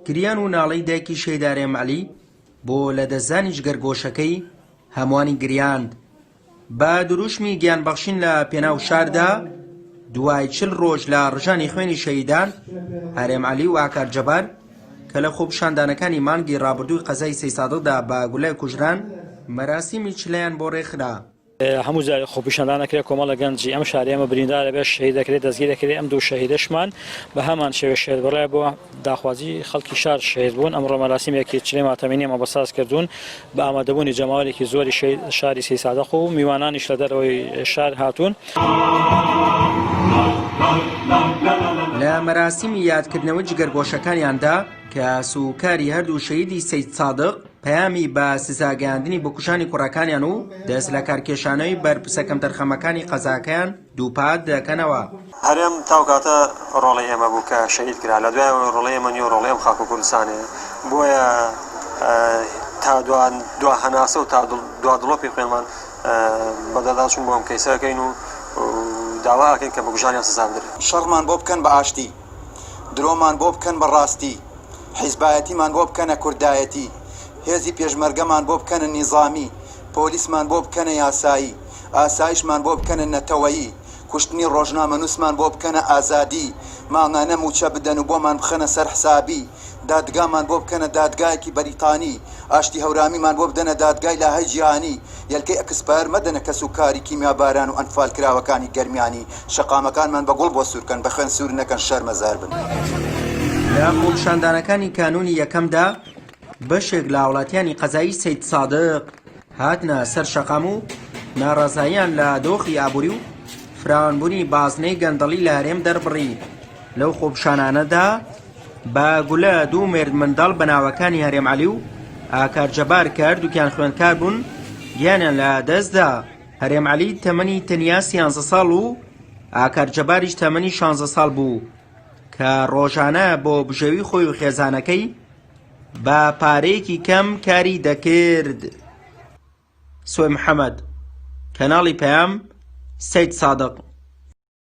گریان و ناڵەی دایکی شەیدا هەرێم عەلی بۆ لەدەستدانی جگەرگۆشەکەی هەمووانی گریاند. بە دروشمی گیانبەخشین لە پێناو شاردا دوای 40 ڕۆژ لە ڕژانی خوێنی شەهیدان هەرێم عەلی و ئاکار جەبار کە لە خۆپیشاندانەکانی مانگی ڕابردووی قەزای سەی سادقدا بە گولای کوژران مەراسیمی چلەیان بۆ ڕێکخرا. هەموو جار خۆپیشاندانەکرێت کۆمەڵە گەنجی ئەم شاری ئەمە بریندارە بێت شەهید دەکرێت دەستگیر دەکرێت ئەم دوو شەهیدەشمان بە هەمان شێوە شێت بڕای بۆ داخوازی خەڵکی شار شەهید بوون. ئەمڕۆ مەراسیمێکی چلەی ماتەمینی ئەمە بەساز کردوون بە ئامادەبوونی جەماوەرێکی زۆری شاری سەی سادق و میوانانیش لە دەرەوەی شار هاتوون. لە مەراسیمی یادکردنەوە جگەرگۆشەکانیاندا کە سوکاری هەردوو شەهیدی سەید سادق پەیامی بە سزاگەیاندنی بۆ کوشانی کوڕەکانیان و دەست لە کارکێشانەوەی بەرپرسەکەم تەرخەمەکانی قەزاکەیان دووپات دەکەنەوە. هەرێم تاوکاتە ڕۆڵی ئێمە بوو کە شەهید کرا لە دوای ڕۆڵی ئێمە نیە ڕۆڵی ئەم خاک و کوردستانێ بۆیە تا دوا هەناسە و تا دوا دڵۆپی خوێنمان بەدەداچون بۆ ئەم کەیسەکەین و داواکەین کە بە کوژانیان سزا بدرێت. شەڕمان بۆ بکەن بە ئاشتی، درۆمان بۆ بکەن بە ڕاستی، حیزبایەتیمان بۆ بکەنە کوردایەتی، هێزی پێشمەرگەمان بۆ بکەنە نیزامی، پۆلیسمان بۆ بکەنە یاسایی، ئاسایشمان بۆ بکەنە نەتەوەیی، کوشتنی ڕۆژنامە نووسمان بۆ بکەنە ئازادی، ماڵانە موچە بدەن و بۆمان بخەنە سەر حسابی، دادگامان بۆ بکەنە دادگایەکی بەریتانی، ئاشتی هەورامیمان بۆ بدەنە دادگای لاهەی جیهانی، یەلکەی ئەکسپایر مەدەنە کە سوکاری کیمیاباران و ئەنفال کراوەکانی گەرمیانی، شەقامەکانمان بەگوڵ بۆ سوورکەن بە خوێن سوور نەکەن شەرمەزار بن. لە خۆپیشاندانەکانی کانونی یەکەمدا بەشێک لە وڵاتیانی قەزایی سەید سادق هاتنە سەر شەقام و ناڕازاییان لە دۆخی ئابووری و فراوانبوونی بازنەی گەندەڵی لە هەرێم دەربڕی. لەو خۆپیشانانەدا بە گولە دوو مێرد منداڵ بەناوەکانی هەرێم عەلی و ئاکار جەبار کە هەردووکیان خوێندکار بوون گیانیان لە دەستدا. هەرێم عەلی تەمەنی تەنیا 13 ساڵ و ئاکار جەباریش تەمەنی 16 ساڵ بوو کە ڕۆژانە بۆ بژەوی خۆی و خێزانەکەی بە پارەیەکی کەم کاری دەکرد. سوێ محەممەد، کەناڵی پەیام، سەید سادق.